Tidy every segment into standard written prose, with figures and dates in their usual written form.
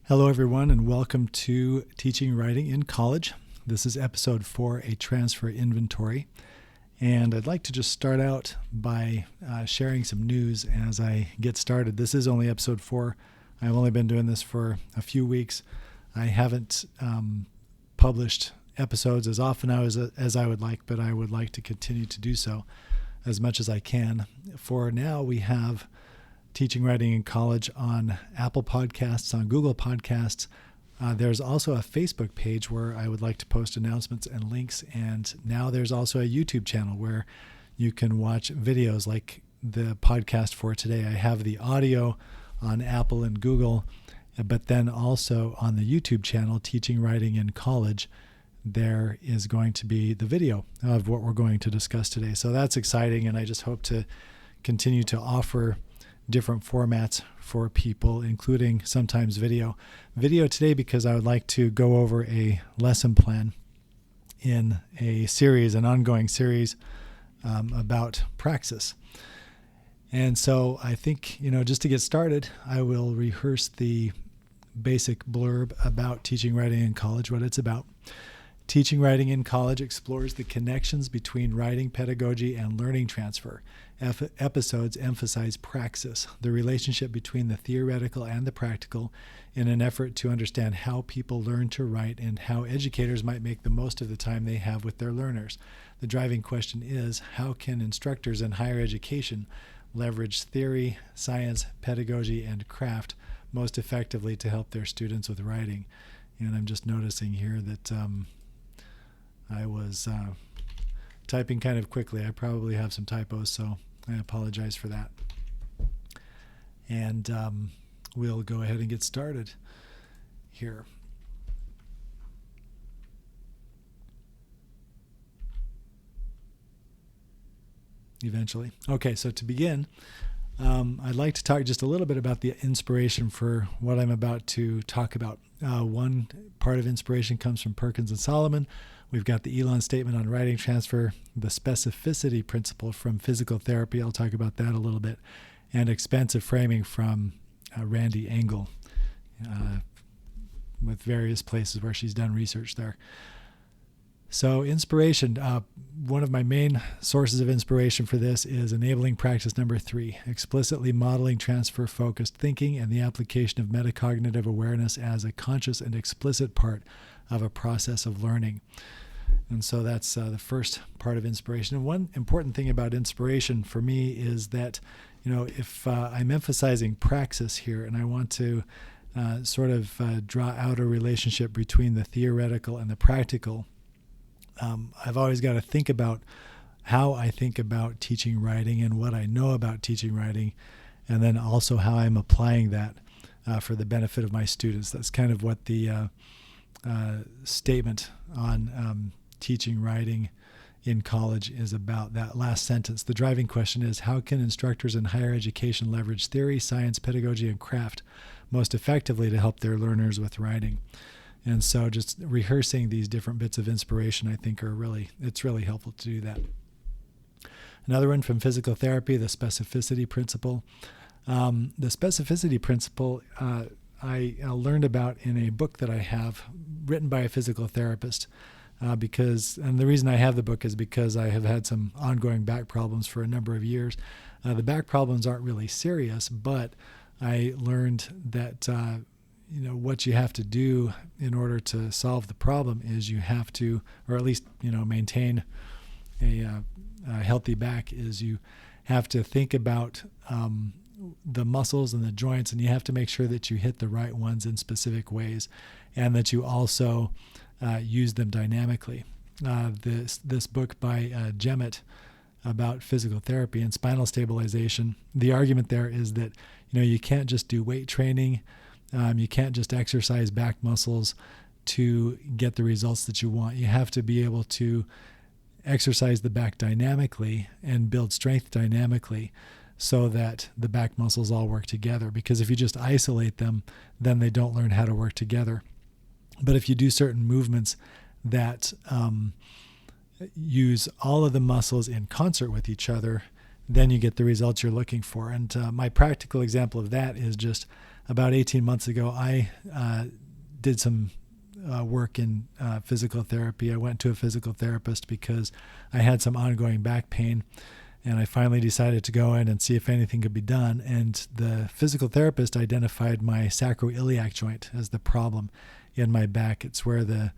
Hello, everyone, and welcome to Teaching Writing in College. This is episode 4, a transfer inventory. And I'd like to just start out by sharing some news as I get started. This is only episode 4. I've only been doing this for a few weeks. I haven't published episodes as often as I would like, but I would like to continue to do so as much as I can. For now, we have Teaching Writing in College on Apple Podcasts, on Google Podcasts. There's also a Facebook page where I would like to post announcements and links. And now there's also a YouTube channel where you can watch videos like the podcast for today. I have the audio on Apple and Google, but then also on the YouTube channel, Teaching Writing in College, there is going to be the video of what we're going to discuss today. So that's exciting, and I just hope to continue to offer different formats for people, including sometimes video. Video today because I would like to go over a lesson plan in a series, an ongoing series about praxis. And so I think, just to get started, I will rehearse the basic blurb about Teaching Writing in College, what it's about. Teaching Writing in College explores the connections between writing pedagogy and learning transfer. Episodes emphasize praxis, the relationship between the theoretical and the practical, in an effort to understand how people learn to write and how educators might make the most of the time they have with their learners. The driving question is, how can instructors in higher education leverage theory, science, pedagogy, and craft most effectively to help their students with writing? And I'm just noticing here that I was typing kind of quickly. I probably have some typos, so I apologize for that. And we'll go ahead and get started here. Eventually. Okay, so to begin, I'd like to talk just a little bit about the inspiration for what I'm about to talk about. One part of inspiration comes from Perkins and Solomon. We've got the Elon statement on writing transfer, the specificity principle from physical therapy. I'll talk about that a little bit. And expansive framing from Randy Engel, with various places where she's done research there. So inspiration, one of my main sources of inspiration for this is enabling practice number 3, explicitly modeling transfer-focused thinking and the application of metacognitive awareness as a conscious and explicit part of a process of learning. And so that's the first part of inspiration. And one important thing about inspiration for me is that, if I'm emphasizing praxis here and I want to sort of draw out a relationship between the theoretical and the practical, I've always got to think about how I think about teaching writing and what I know about teaching writing, and then also how I'm applying that for the benefit of my students. That's kind of what the statement on teaching writing in college is about. That last sentence. The driving question is, how can instructors in higher education leverage theory, science, pedagogy, and craft most effectively to help their learners with writing? And so just rehearsing these different bits of inspiration, I think it's really helpful to do that. Another one from physical therapy, the specificity principle. The specificity principle I learned about in a book that I have written by a physical therapist, and the reason I have the book is because I have had some ongoing back problems for a number of years. The back problems aren't really serious, but I learned that what you have to do in order to solve the problem is you have to, or at least, maintain a healthy back, is you have to think about the muscles and the joints, and you have to make sure that you hit the right ones in specific ways, and that you also use them dynamically. This book by Jemmett about physical therapy and spinal stabilization, the argument there is that you can't just do weight training. You can't just exercise back muscles to get the results that you want. You have to be able to exercise the back dynamically and build strength dynamically so that the back muscles all work together. Because if you just isolate them, then they don't learn how to work together. But if you do certain movements that use all of the muscles in concert with each other, then you get the results you're looking for. And my practical example of that is just about 18 months ago, I did some work in physical therapy. I went to a physical therapist because I had some ongoing back pain, and I finally decided to go in and see if anything could be done. And the physical therapist identified my sacroiliac joint as the problem in my back. It's where the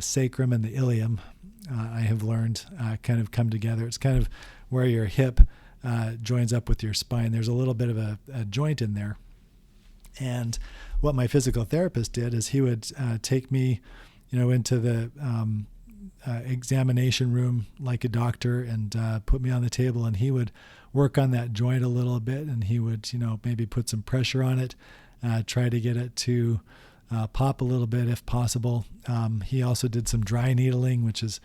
sacrum and the ilium, I have learned, kind of come together. It's kind of where your hip joins up with your spine. There's a little bit of a joint in there. And what my physical therapist did is he would take me, into the examination room like a doctor and put me on the table, and he would work on that joint a little bit, and he would, maybe put some pressure on it, try to get it to pop a little bit if possible. He also did some dry needling, which is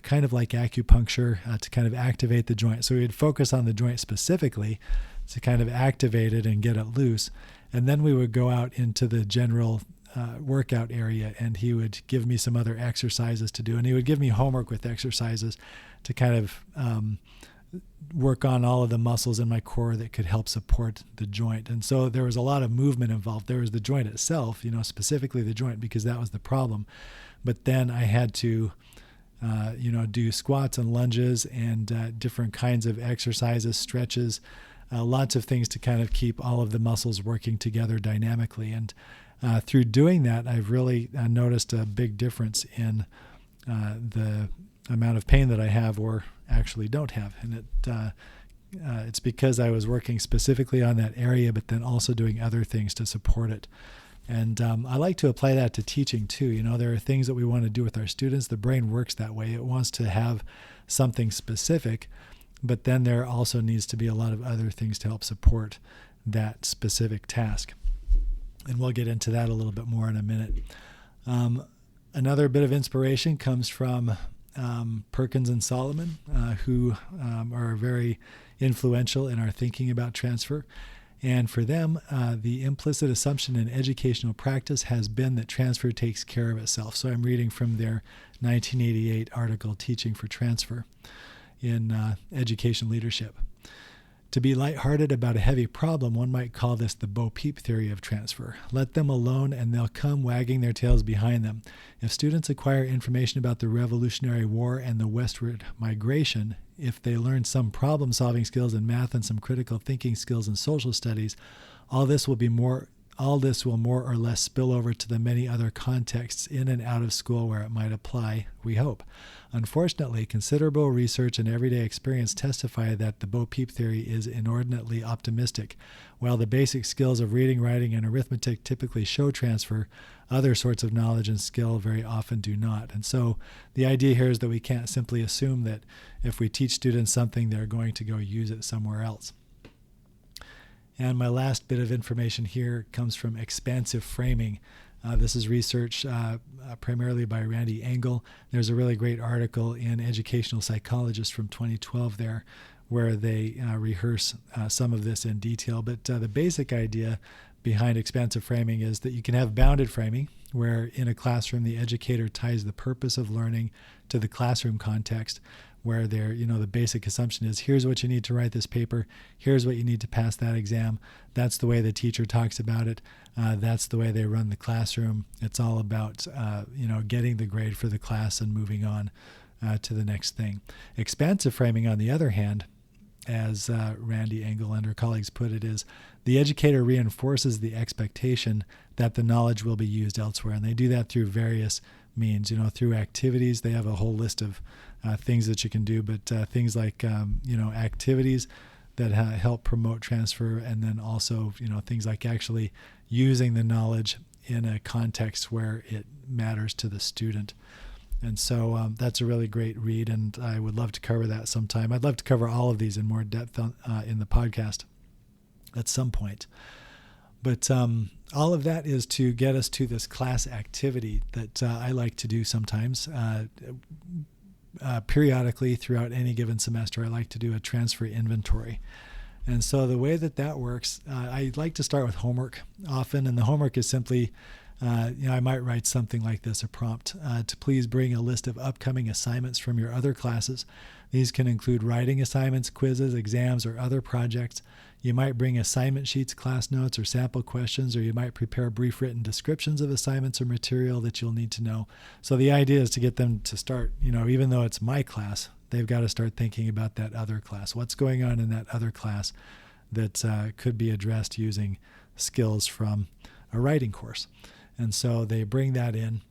kind of like acupuncture, to kind of activate the joint. So he would focus on the joint specifically to kind of activate it and get it loose. And then we would go out into the general workout area, and he would give me some other exercises to do. And he would give me homework with exercises to kind of work on all of the muscles in my core that could help support the joint. And so there was a lot of movement involved. There was the joint itself, specifically the joint, because that was the problem. But then I had to, do squats and lunges and different kinds of exercises, stretches, lots of things to kind of keep all of the muscles working together dynamically. And through doing that, I've really noticed a big difference in the amount of pain that I have or actually don't have. And it's because I was working specifically on that area, but then also doing other things to support it. And I like to apply that to teaching too. There are things that we want to do with our students. The brain works that way. It wants to have something specific, but then there also needs to be a lot of other things to help support that specific task. And we'll get into that a little bit more in a minute. Another bit of inspiration comes from Perkins and Solomon, who are very influential in our thinking about transfer. And for them, the implicit assumption in educational practice has been that transfer takes care of itself. So I'm reading from their 1988 article, Teaching for Transfer, in Education Leadership. To be lighthearted about a heavy problem, one might call this the Bo Peep theory of transfer. Let them alone and they'll come wagging their tails behind them. If students acquire information about the Revolutionary War and the westward migration, if they learn some problem-solving skills in math and some critical thinking skills in social studies, all this will more or less spill over to the many other contexts in and out of school where it might apply, we hope. Unfortunately, considerable research and everyday experience testify that the Bo Peep theory is inordinately optimistic. While the basic skills of reading, writing, and arithmetic typically show transfer, other sorts of knowledge and skill very often do not. And so the idea here is that we can't simply assume that if we teach students something, they're going to go use it somewhere else. And my last bit of information here comes from expansive framing. This is research primarily by Randy Engel. There's a really great article in Educational Psychologist from 2012 there where they rehearse some of this in detail. But the basic idea behind expansive framing is that you can have bounded framing, where in a classroom the educator ties the purpose of learning to the classroom context, where the basic assumption is, here's what you need to write this paper, here's what you need to pass that exam. That's the way the teacher talks about it. That's the way they run the classroom. It's all about, getting the grade for the class and moving on to the next thing. Expansive framing, on the other hand, as Randy Engel and her colleagues put it, is the educator reinforces the expectation that the knowledge will be used elsewhere. And they do that through various means, through activities. They have a whole list of things that you can do, but things like, activities that help promote transfer, and then also, things like actually using the knowledge in a context where it matters to the student. And so that's a really great read, and I would love to cover that sometime. I'd love to cover all of these in more depth in the podcast at some point. But all of that is to get us to this class activity that I like to do sometimes. Periodically throughout any given semester, I like to do a transfer inventory. And so the way that works, I like to start with homework often, and the homework is simply I might write something like this, a prompt, to please bring a list of upcoming assignments from your other classes. These can include writing assignments, quizzes, exams, or other projects. You might bring assignment sheets, class notes, or sample questions, or you might prepare brief written descriptions of assignments or material that you'll need to know. So the idea is to get them to start, even though it's my class, they've got to start thinking about that other class. What's going on in that other class that could be addressed using skills from a writing course? And so they bring that in.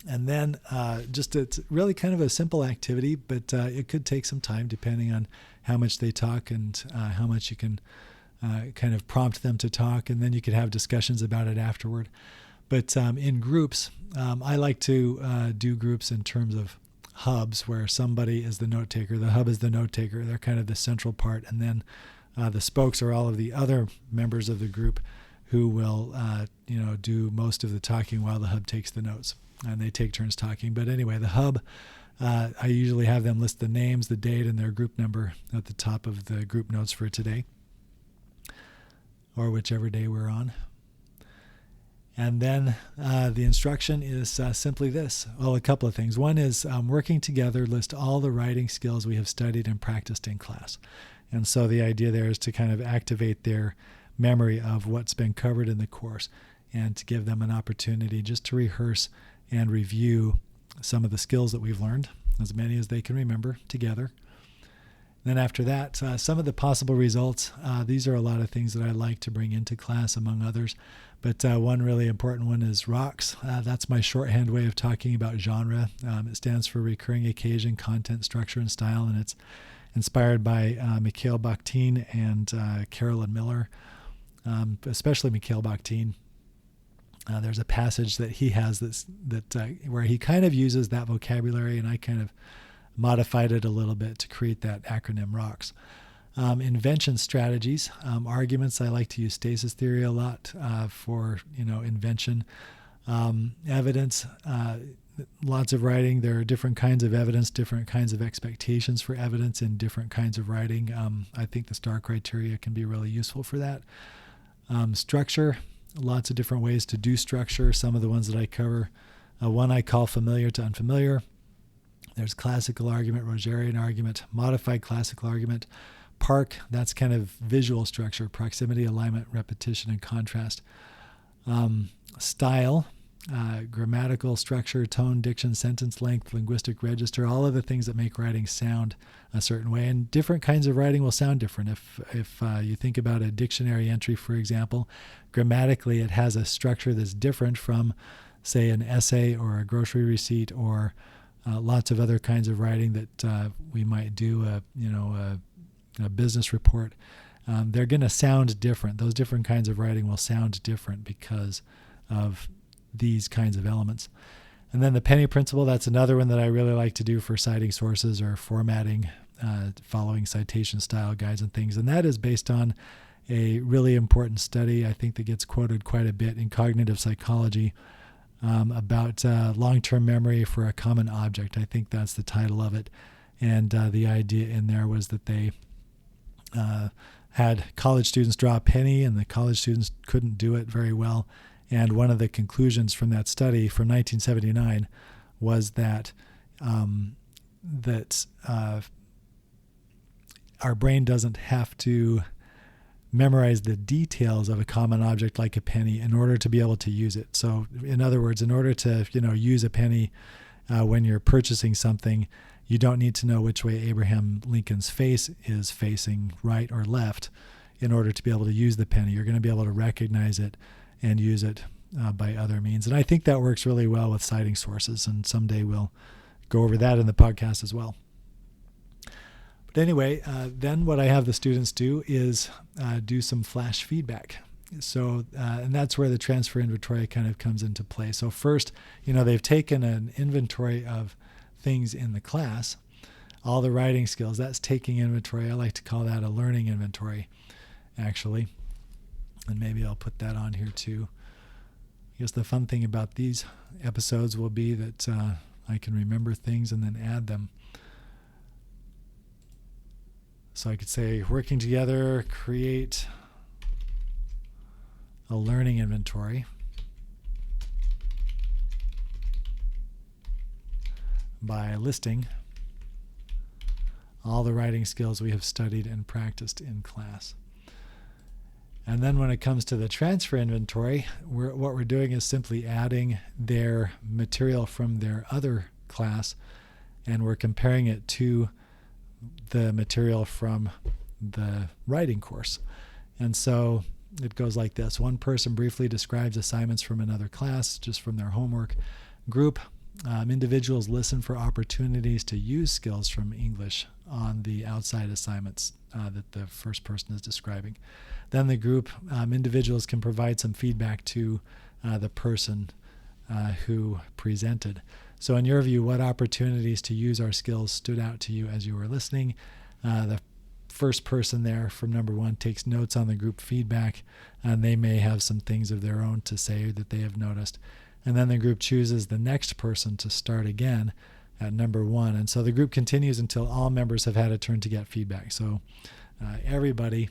And then it's really kind of a simple activity, but it could take some time depending on how much they talk and how much you can kind of prompt them to talk. And then you could have discussions about it afterward. But in groups, I like to do groups in terms of hubs where somebody is the note taker. The hub is the note taker. They're kind of the central part. And then the spokes are all of the other members of the group who will do most of the talking while the hub takes the notes. And they take turns talking. But anyway, the hub, I usually have them list the names, the date, and their group number at the top of the group notes for today, or whichever day we're on. And then the instruction is simply this. Well, a couple of things. One is working together, list all the writing skills we have studied and practiced in class. And so the idea there is to kind of activate their memory of what's been covered in the course and to give them an opportunity just to rehearse and review some of the skills that we've learned, as many as they can remember together. Then after that, some of the possible results. These are a lot of things that I like to bring into class, among others. But one really important one is ROCKS. That's my shorthand way of talking about genre. It stands for recurring occasion, content, structure, and style, and it's inspired by Mikhail Bakhtin and Carolyn Miller, especially Mikhail Bakhtin. There's a passage that he has where he kind of uses that vocabulary, and I kind of modified it a little bit to create that acronym ROCKS. Invention strategies, arguments. I like to use stasis theory a lot for invention. Evidence. Lots of writing. There are different kinds of evidence, different kinds of expectations for evidence in different kinds of writing. I think the STAR criteria can be really useful for that. Structure. Lots of different ways to do structure. Some of the ones that I cover. One I call familiar to unfamiliar. There's classical argument, Rogerian argument, modified classical argument. PARC, that's kind of visual structure, proximity, alignment, repetition, and contrast. Style, grammatical structure, tone, diction, sentence length, linguistic register, all of the things that make writing sound a certain way. And different kinds of writing will sound different. If you think about a dictionary entry, for example, grammatically it has a structure that's different from, say, an essay or a grocery receipt or lots of other kinds of writing that we might do, a business report. They're going to sound different. Those different kinds of writing will sound different because of these kinds of elements. And then the penny principle, that's another one that I really like to do for citing sources or formatting, following citation style guides and things. And that is based on a really important study, I think, that gets quoted quite a bit in cognitive psychology about long-term memory for a common object. I think that's the title of it. And the idea in there was that they had college students draw a penny, and the college students couldn't do it very well. And one of the conclusions from that study from 1979 was that our brain doesn't have to memorize the details of a common object like a penny in order to be able to use it. So, in other words, in order to use a penny when you're purchasing something, you don't need to know which way Abraham Lincoln's face is facing, right or left, in order to be able to use the penny. You're going to be able to recognize it and use it by other means. And I think that works really well with citing sources, and someday we'll go over that in the podcast as well. But anyway, then what I have the students do is do some flash feedback. So, and that's where the transfer inventory kind of comes into play. So first, they've taken an inventory of things in the class, all the writing skills. That's taking inventory. I like to call that a learning inventory, actually. And maybe I'll put that on here too. I guess the fun thing about these episodes will be that I can remember things and then add them. So I could say, working together, create a learning inventory. by listing all the writing skills we have studied and practiced in class. And then when it comes to the transfer inventory, what we're doing is simply adding their material from their other class, and we're comparing it to the material from the writing course. And so it goes like this. One person briefly describes assignments from another class, just from their homework. Group individuals listen for opportunities to use skills from English on the outside assignments that the first person is describing. Then the group individuals can provide some feedback to the person who presented. So in your view, what opportunities to use our skills stood out to you as you were listening? The first person there from number 1 takes notes on the group feedback, and they may have some things of their own to say that they have noticed. And then the group chooses the next person to start again at number 1. And so the group continues until all members have had a turn to get feedback. So everybody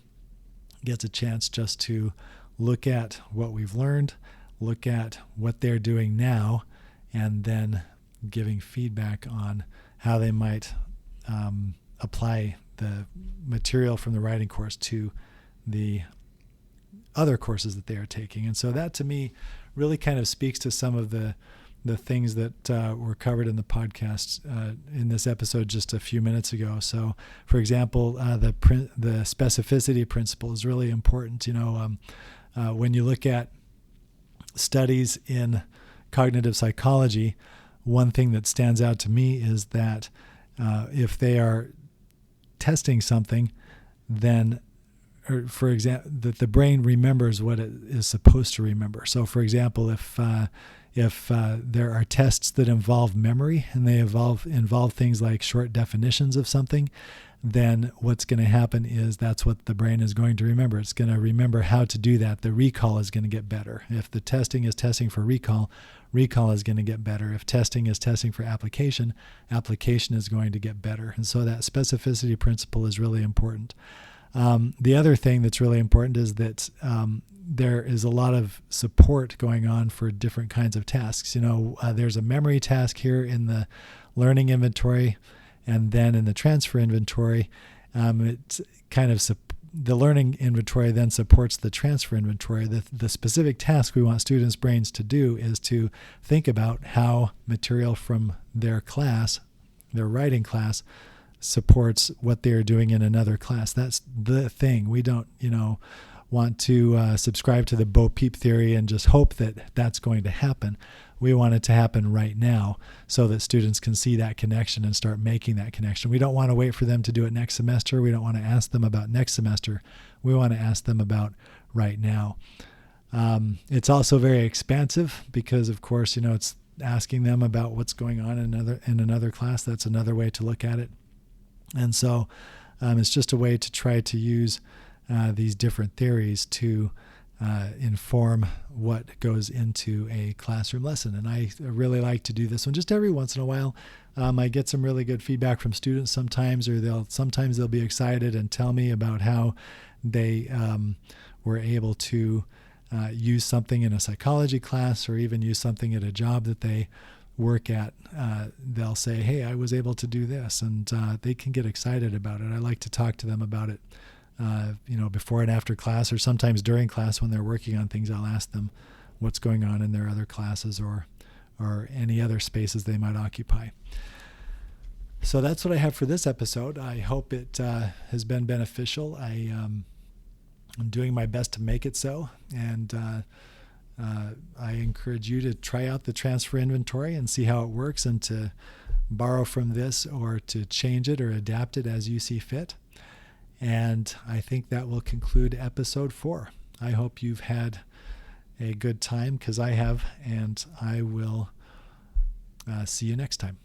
gets a chance just to look at what we've learned, look at what they're doing now, and then giving feedback on how they might apply the material from the writing course to the other courses that they are taking. And so that, to me, really kind of speaks to some of the things that were covered in the podcast in this episode just a few minutes ago. So, for example, the specificity principle is really important. When you look at studies in cognitive psychology, one thing that stands out to me is that if they are testing something, then, or for example, that the brain remembers what it is supposed to remember. So, for example, if there are tests that involve memory and they involve things like short definitions of something, then what's going to happen is that's what the brain is going to remember. It's going to remember how to do that. The recall is going to get better. If the testing is testing for recall is going to get better. If testing is testing for application is going to get better. And so that specificity principle is really important. The other thing that's really important is that there is a lot of support going on for different kinds of tasks. There's a memory task here in the learning inventory, and then in the transfer inventory, it's kind of the learning inventory then supports the transfer inventory. The specific task we want students' brains to do is to think about how material from their class, their writing class, supports what they're doing in another class. That's the thing. We don't, want to subscribe to the Bo Peep theory and just hope that that's going to happen. We want it to happen right now so that students can see that connection and start making that connection. We don't want to wait for them to do it next semester. We don't want to ask them about next semester. We want to ask them about right now. It's also very expansive because, of course, it's asking them about what's going on in another class. That's another way to look at it. And so it's just a way to try to use these different theories to inform what goes into a classroom lesson. And I really like to do this one just every once in a while. I get some really good feedback from students sometimes, or they'll be excited and tell me about how they were able to use something in a psychology class or even use something at a job that they work at. They'll say, hey, I was able to do this, and they can get excited about it. I like to talk to them about it before and after class, or sometimes during class when they're working on things. I'll ask them what's going on in their other classes or any other spaces they might occupy. So that's what I have for this episode. I hope it has been beneficial. I'm doing my best to make it so, and I encourage you to try out the transfer inventory and see how it works, and to borrow from this or to change it or adapt it as you see fit. And I think that will conclude episode 4. I hope you've had a good time, because I have, and I will see you next time.